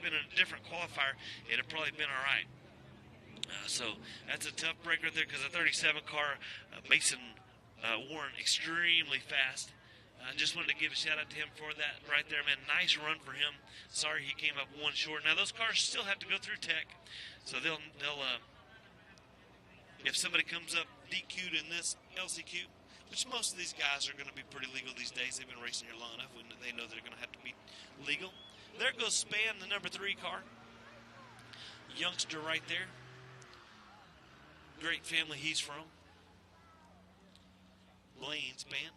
been in a different qualifier, it'd have probably been all right. So that's a tough break right there because the 37 car, Mason Warren, extremely fast. Just wanted to give a shout out to him for that right there, man. Nice run for him. Sorry he came up one short. Now those cars still have to go through tech, so they'll if somebody comes up DQ'd in this LCQ, which most of these guys are going to be pretty legal these days. They've been racing here long enough when they know they're going to have to be legal. There goes Span, the number 3 car. Youngster right there. Great family he's from. Blaine Span.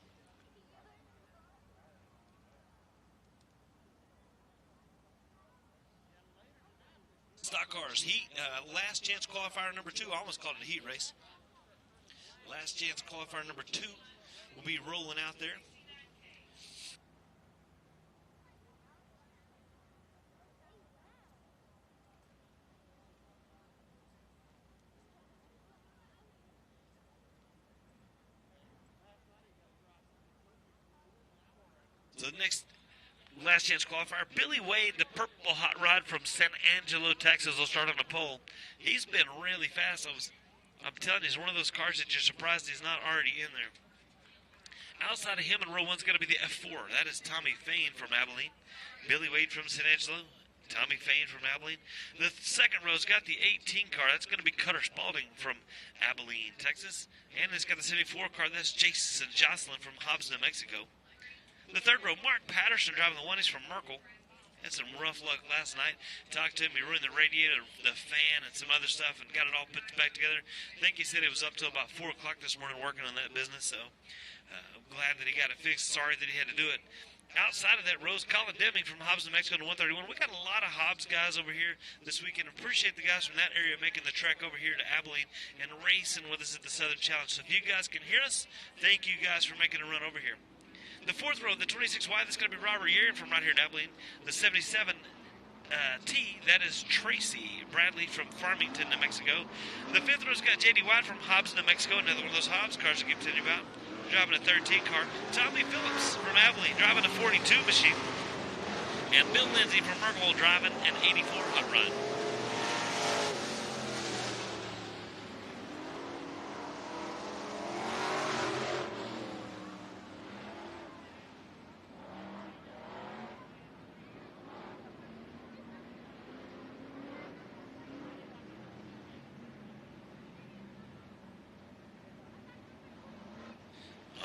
Stock cars, heat, last chance qualifier number 2. I almost called it a heat race. Last chance qualifier number 2 will be rolling out there. So the next last chance qualifier, Billy Wade, the purple hot rod from San Angelo, Texas, will start on the pole. He's been really fast. I'm telling you, he's one of those cars that you're surprised he's not already in there. Outside of him in row 1 is going to be the F4. That is Tommy Fain from Abilene. Billy Wade from San Angelo. Tommy Fain from Abilene. The second row's got the 18 car. That's going to be Cutter Spalding from Abilene, Texas. And it's got the 74 car. That's Jason Jocelyn from Hobbs, New Mexico. The third row, Mark Patterson driving the 1. He's from Merkel. Had some rough luck last night. Talked to him. He ruined the radiator, the fan, and some other stuff and got it all put back together. I think he said it was up till about 4 o'clock this morning working on that business. So I'm glad that he got it fixed. Sorry that he had to do it. Outside of that, Rose Colin Deming from Hobbs, New Mexico to 131. We got a lot of Hobbs guys over here this weekend. Appreciate the guys from that area making the trek over here to Abilene and racing with us at the Southern Challenge. So if you guys can hear us, thank you guys for making a run over here. The fourth row, the 26Y, that's going to be Robert Yerin from right here in Abilene. The 77T, that is Tracy Bradley from Farmington, New Mexico. The fifth row's got J.D. White from Hobbs, New Mexico, another one of those Hobbs cars I keep telling you about. Driving a 13 car. Tommy Phillips from Abilene driving a 42 machine. And Bill Lindsay from Merkel driving an 84 hot rod.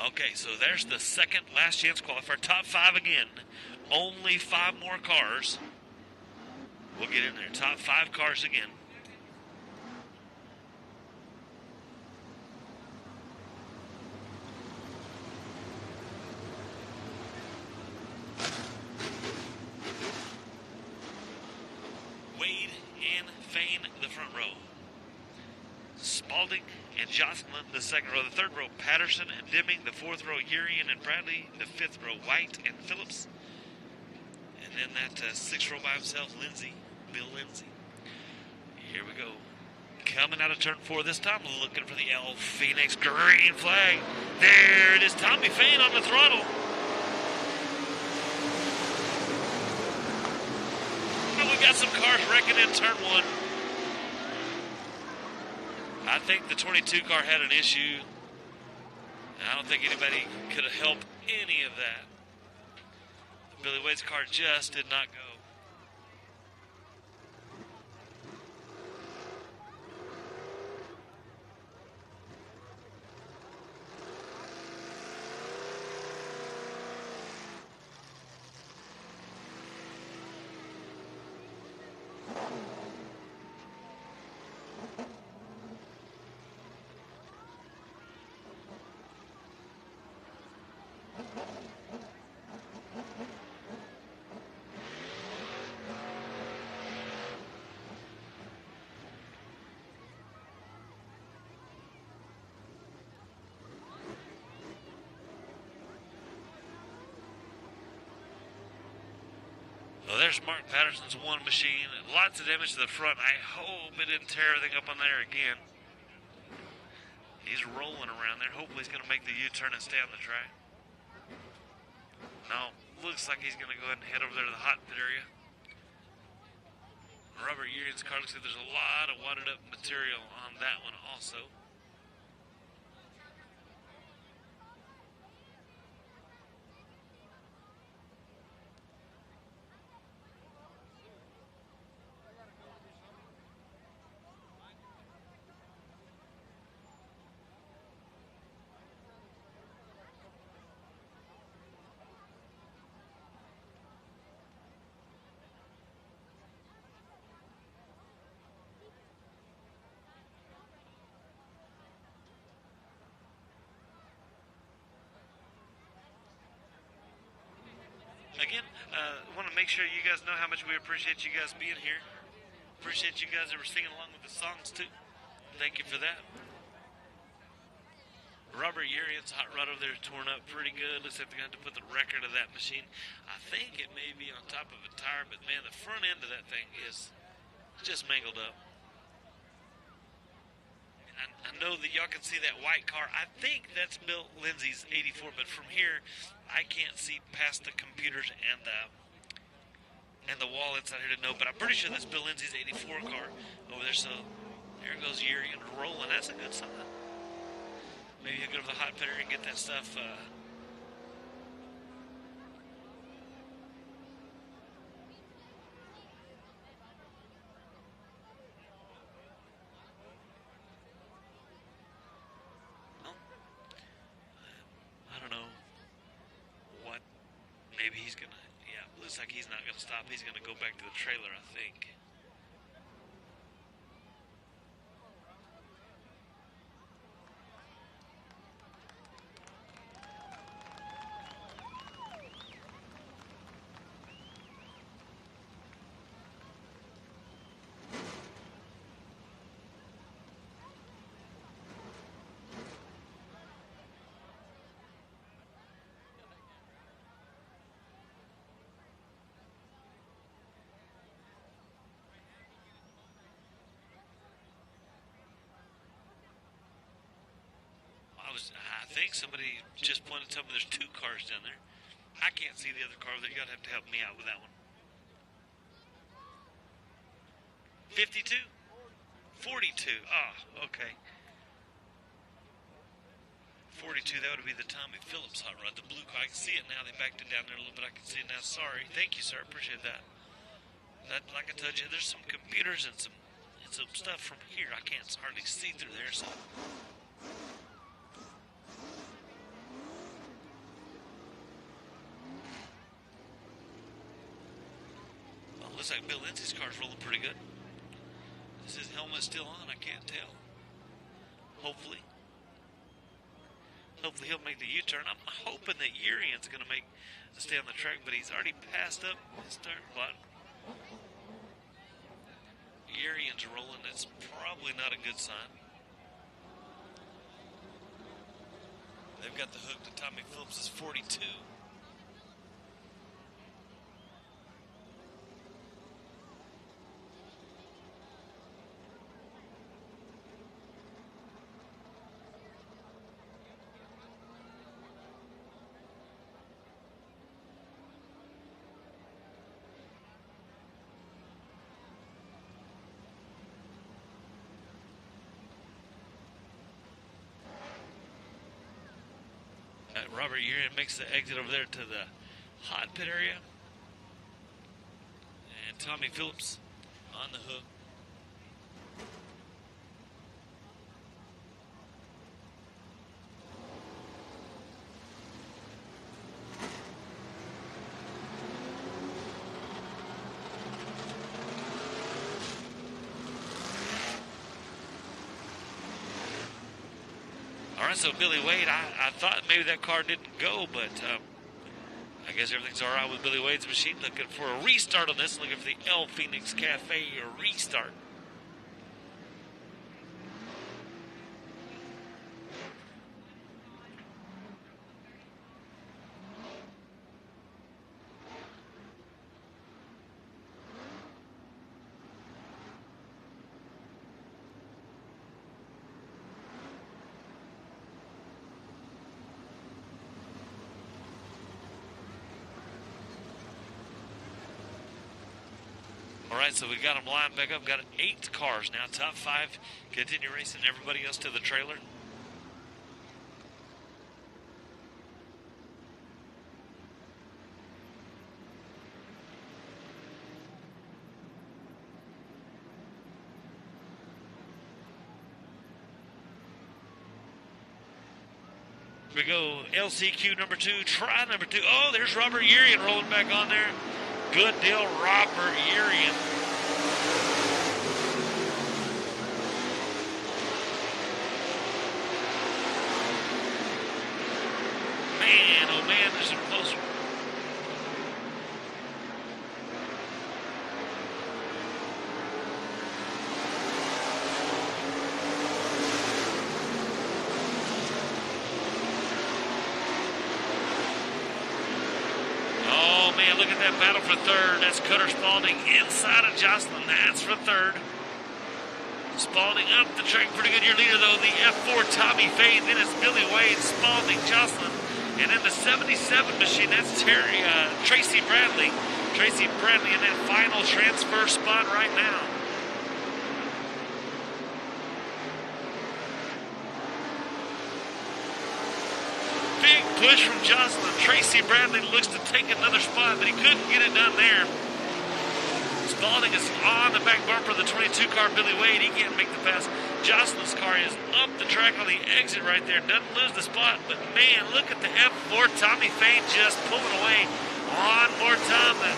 Okay, so there's the second last chance qualifier. Top 5 again. Only 5 more cars. We'll get in there. Top 5 cars again. Wade and Fain, the front row. Spalding and Jocelyn, the second row. The third row, Patterson and Deming. The fourth row, Urian and Bradley. The fifth row, White and Phillips. And then that sixth row by himself, Lindsay, Bill Lindsay. Here we go. Coming out of turn 4 this time, looking for the L Phoenix green flag. There it is, Tommy Fain on the throttle. Oh, we got some cars wrecking in turn 1. I think the 22 car had an issue. I don't think anybody could have helped any of that. Billy Wade's car just did not go. Well, there's Mark Patterson's 1 machine. Lots of damage to the front. I hope it didn't tear everything up on there again. He's rolling around there. Hopefully he's going to make the U-turn and stay on the track. No, looks like he's going to go ahead and head over there to the hot pit area. Robert Urian's car. Looks like there's a lot of wadded up material on that one also. Again, want to make sure you guys know how much we appreciate you guys being here. Appreciate you guys that were singing along with the songs too. Thank you for that. Robert Urian's hot rod over there torn up pretty good. Looks like they're going to have to put the record of that machine. I think it may be on top of a tire, but man, the front end of that thing is just mangled up. I know that y'all can see that white car. I think that's Bill Lindsay's 84, but from here, I can't see past the computers and the wall inside here to know. But I'm pretty sure that's Bill Lindsay's 84 car over there. So there goes Urian rolling. That's a good sign. Maybe he'll go to the hot pit area and get that stuff. I don't know what. Maybe he's gonna. Yeah, looks like he's not gonna stop. He's gonna go back to the trailer, I think. I think somebody just pointed to me. There's two cars down there. I can't see the other car there. You're going to have to help me out with that one. 52? 42. Ah, okay. 42, that would be the Tommy Phillips hot rod. The blue car, I can see it now. They backed it down there a little bit. I can see it now. Sorry. Thank you, sir. I appreciate that. Like I told you, there's some computers and some stuff from here. I can't hardly see through there, so... Looks like Bill Lindsay's car's rolling pretty good. Is his helmet still on? I can't tell. Hopefully he'll make the U-turn. I'm hoping that Urian's going to stay on the track, but he's already passed up his turn. But Urian's rolling. It's probably not a good sign. They've got the hook to Tommy Phillips' 42. Robert Urian makes the exit over there to the hot pit area. And Tommy Phillips on the hook. All right, so Billy Wade, I thought maybe that car didn't go, but I guess everything's all right with Billy Wade's machine. Looking for a restart on this, looking for the El Phoenix Cafe restart. All right, so we got them lined back up. Got 8 cars now. Top 5 continue racing. Everybody else to the trailer. We go LCQ number 2, try number 2. Oh, there's Robert Urian rolling back on there. Good deal, Robert Urian. Man, oh man, there's some close. Look at that battle for third. That's Cutter Spalding inside of Jocelyn. That's for third. Spalding up the track. Pretty good. Your leader, though, the F4 Tommy Faye. Then it's Billy Wade, Spalding, Jocelyn. And then the 77 machine, that's Tracy Bradley. Tracy Bradley in that final transfer spot right now. Big push from Jocelyn. Tracy Bradley looks to take another spot, but he couldn't get it done there. Spalding is on the back bumper of the 22 car, Billy Wade. He can't make the pass. Jocelyn's car is up the track on the exit right there. Doesn't lose the spot, but man, look at the F4 Tommy Faye just pulling away. One more time. That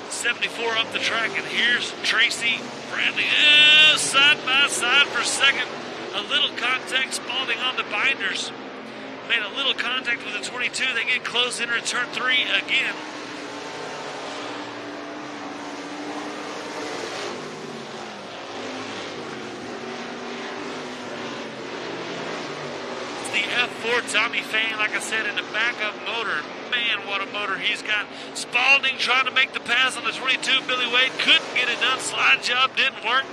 74 up the track, and here's Tracy Bradley. Side by side for second. A little contact, Spalding on the binders. Made a little contact with the 22. They get close, enter turn 3 again. It's the F4 Tommy Faye, like I said, in the backup motor. Man, what a motor he's got. Spalding trying to make the pass on the 22. Billy Wade couldn't get it done. Slide job didn't work,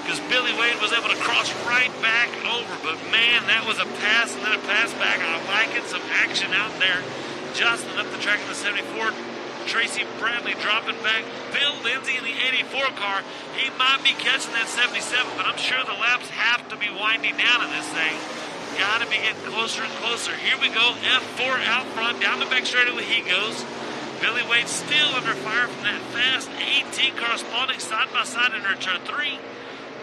because Billy Wade was able to cross right back over. But man, that was a pass and then a pass back. I like it. Some action out there. Jocelyn up the track in the 74. Tracy Bradley dropping back. Bill Lindsay in the 84 car. He might be catching that 77, but I'm sure the laps have to be winding down in this thing. Got to be getting closer and closer. Here we go. F4 out front. Down the back straightaway he goes. Billy Wade still under fire from that fast 18 car. Spalding side by side in turn 3.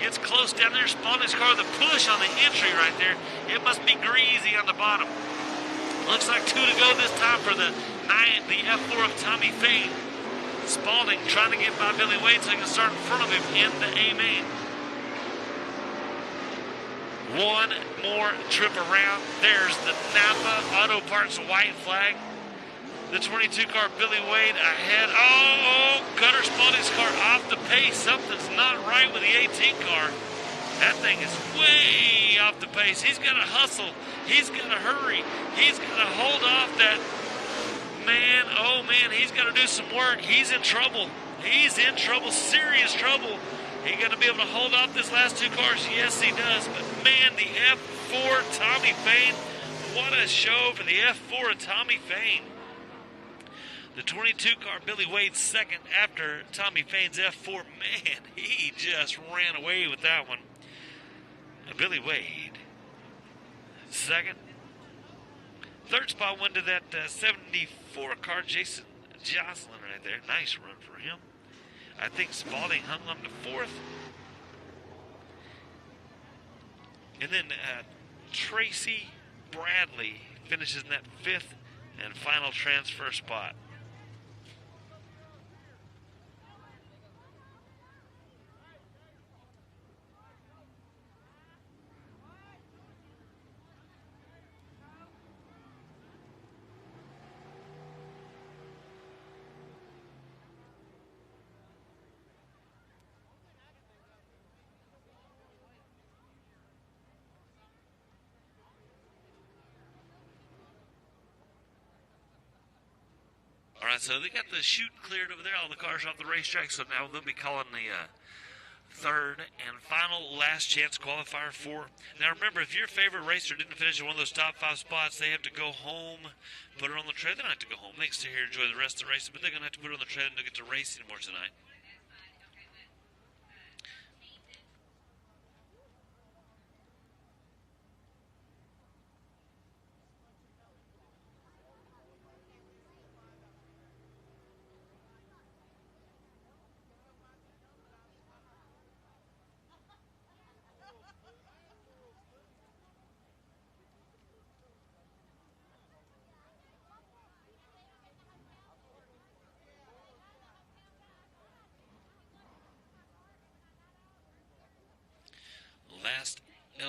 Gets close down there. Spalding's car, the push on the entry right there. It must be greasy on the bottom. Looks like 2 to go this time for the F4 of Tommy Faye. Spalding trying to get by Billy Wade so he can start in front of him in the A main. One more trip around. There's the Napa Auto Parts white flag. The 22 car, Billy Wade ahead. Oh, Cutter Spalding's car off the pace. Something's not right with the 18 car. That thing is way off the pace. He's got to hustle. He's got to hurry. He's got to hold off that man. Oh, man, he's got to do some work. He's in trouble. He's in trouble, serious trouble. He got to be able to hold off this last 2 cars. Yes, he does. But, man, the F4 Tommy Faye. What a show for the F4 of Tommy Faye. The 22 car, Billy Wade second after Tommy Faye's F4. Man, he just ran away with that one. Billy Wade second. Third spot went to that 74 car, Jason Jocelyn right there. Nice run for him. I think Spalding hung on to 4th. And then Tracy Bradley finishes in that 5th and final transfer spot. All right, so they got the chute cleared over there, all the cars off the racetrack, so now they'll be calling the third and final last chance qualifier for. Now remember, if your favorite racer didn't finish in one of those top 5 spots, they have to go home, put it on the trailer. They don't have to go home. They can stay here, enjoy the rest of the race, but they're going to have to put it on the trailer and they'll get to race anymore tonight.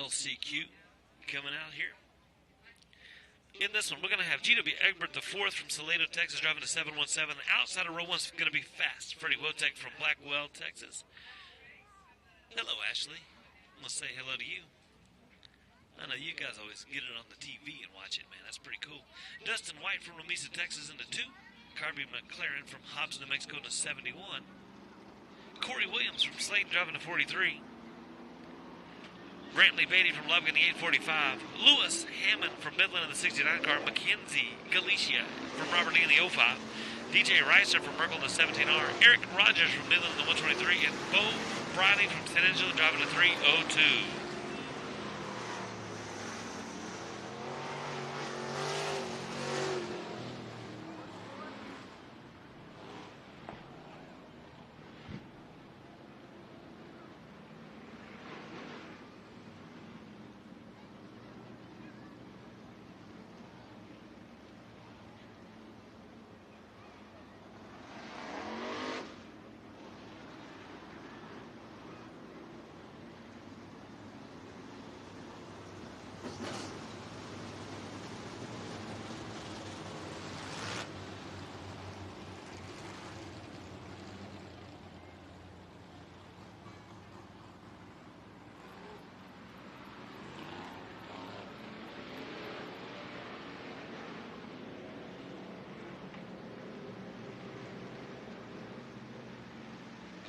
LCQ coming out here. In this one, we're going to have GW Egbert the fourth from Salado, Texas, driving a 717. Outside of row one's going to be fast. Freddie Wotek from Blackwell, Texas. Hello, Ashley. I'm going to say hello to you. I know you guys always get it on the TV and watch it, man. That's pretty cool. Dustin White from Lamesa, Texas, into 2. Carby McLaren from Hobbs, New Mexico, into 71. Corey Williams from Slade, driving a 43. Brantley Beatty from Lubbock in the 845. Lewis Hammond from Midland in the 69 car. Mackenzie Galicia from Robert Lee in the 05. DJ Reiser from Merkel in the 17R. Eric Rogers from Midland in the 123. And Bo Briley from San Angelo driving a 302.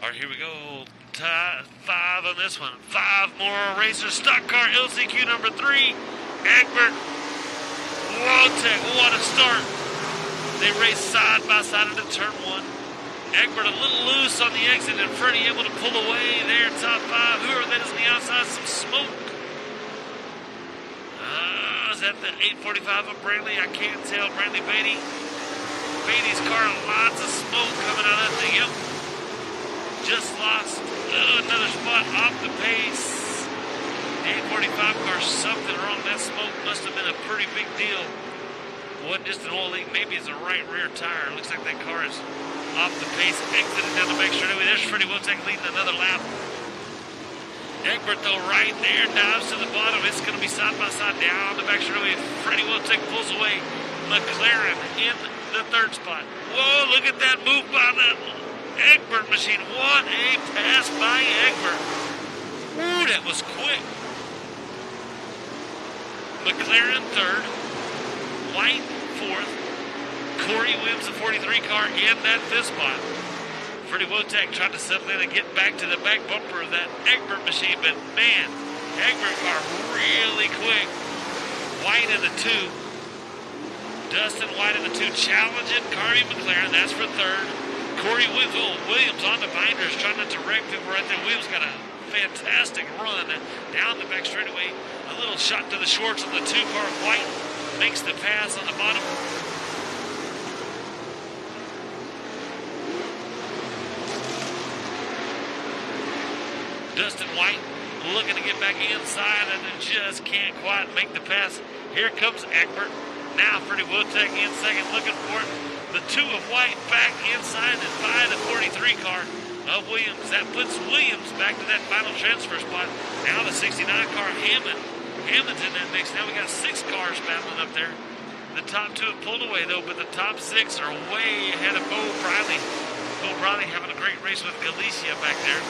All right, here we go. 5 on this one. 5 more racers. Stock car LCQ number 3. Egbert. Wotek. What a start. They race side by side into turn 1. Egbert a little loose on the exit, and Freddie able to pull away there. Top 5. Whoever that is on the outside, some smoke. Is that the 845 of Brantley? I can't tell. Brantley Beatty. Beatty's car, lots of smoke coming out of that thing. Yep. Just lost another spot off the pace. The 845 car, something wrong. That smoke must have been a pretty big deal. Wasn't just an oil leak. Maybe it's a right rear tire. Looks like that car is off the pace, exited down the back straightaway. There's Freddie Wotek leading another lap. Egbert, though, right there, dives to the bottom. It's going to be side by side down the back straightaway. Freddie Wotek pulls away. McLaren in the 3rd spot. Whoa, look at that move by the Egbert machine. What a pass by Egbert. Ooh, that was quick. McLaren 3rd. White 4th. Corey Williams, the 43 car, in that 5th spot. Freddie Wotek tried to settle in and get back to the back bumper of that Egbert machine, but man, Egbert car really quick. White in the 2. Dustin White in the 2, challenging Carby McLaren, that's for 3rd. Corey Williams on the binders, trying not to wreck people right there. Williams got a fantastic run down the back straightaway. A little shot to the shorts on the 2 car. White makes the pass on the bottom. Dustin White looking to get back inside and just can't quite make the pass. Here comes Egbert. Now Freddie Wotek in second, looking for it. The 2 of White back inside and by the 43 car of Williams. That puts Williams back to that final transfer spot. Now the 69 car, Hammond's in that mix. Now we got 6 cars battling up there. The top 2 have pulled away, though, but the top 6 are way ahead of Bo Briley. Bo Briley having a great race with Galicia back there.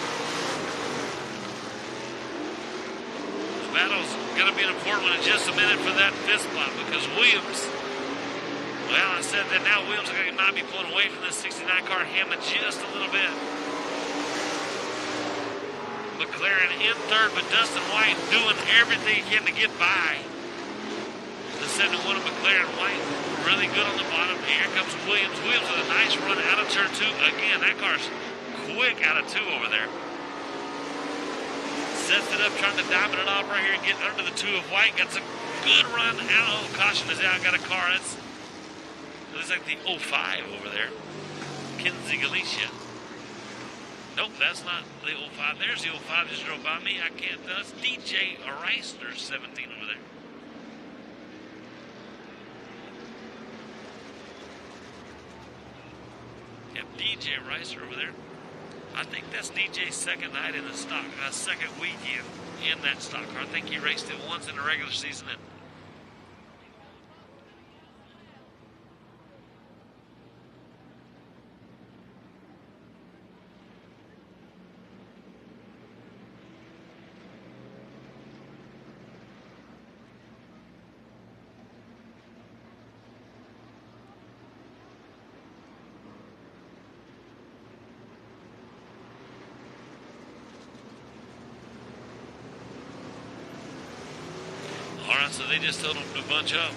The battle's going to be an important one in just a minute for that 5th spot because Williams, well, I said that now Williams might be pulling away from this 69 car Hammond just a little bit. McLaren in 3rd, but Dustin White doing everything he can to get by. The 71 of McLaren. White really good on the bottom. Here comes Williams. Williams with a nice run out of turn 2. Again, that car's quick out of 2 over there. Sets it up, trying to diamond it off right here and get under the 2 of White. Got some good run out. Oh, caution is out. Got a car. That's looks like the 05 over there. Kenzie Galicia. Nope, that's not the 05. There's the 05 just drove by me. I can't. That's DJ Reister, 17 over there. Yep, DJ Reister over there. I think that's DJ's second night in the stock, second weekend in that stock car. I think he raced it once in the regular season. All right, so they just told him to bunch up.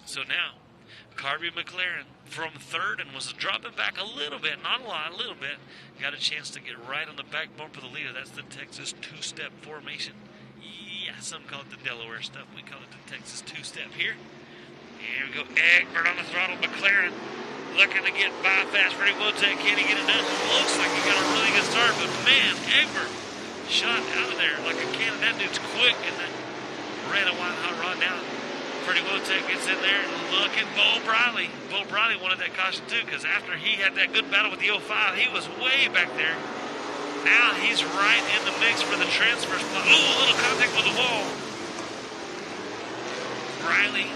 So now, Carby McLaren from third and was dropping back a little bit, not a lot, a little bit. Got a chance to get right on the back bumper of the leader. That's the Texas two-step formation. Yeah, some call it the Delaware stuff. We call it the Texas two-step here. Here we go, Egbert on the throttle. McLaren looking to get by fast. Freddie Wotek, can he get it done? Looks like he got a really good start, but man, Egbert shot out of there like a cannon. That dude's quick, and that ran a wide hot rod down. Freddie Wotek gets in there, and look at Bo Briley. Bo Briley wanted that caution too, because after he had that good battle with the 05, he was way back there. Now he's right in the mix for the transfer spot. Oh, a little contact with the wall. Briley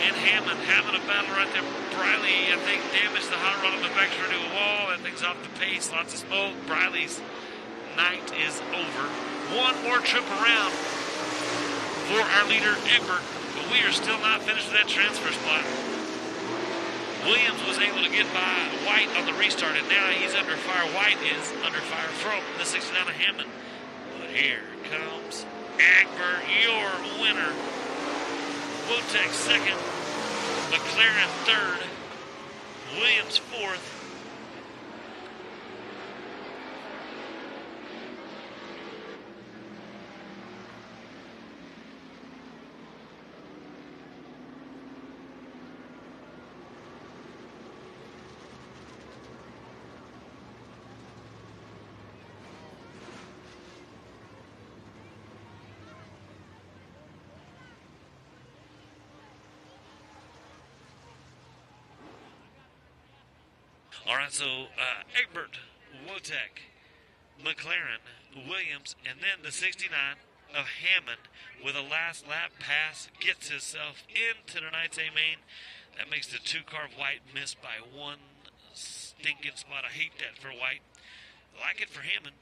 and Hammond having a battle right there. Briley, I think, damaged the hot rod on the back to a wall. That thing's off the pace, lots of smoke. Briley's night is over. One more trip around for our leader, Egbert, but we are still not finished with that transfer spot. Williams was able to get by White on the restart, and now he's under fire. White is under fire from the 69 of Hammond. But here comes Egbert, your winner. Wotek second, McLaren third, Williams fourth. All right, so Egbert, Wotek, McLaren, Williams, and then the 69 of Hammond with a last lap pass gets himself into tonight's A main. That makes the two-car of White miss by one stinking spot. I hate that for White. I like it for Hammond.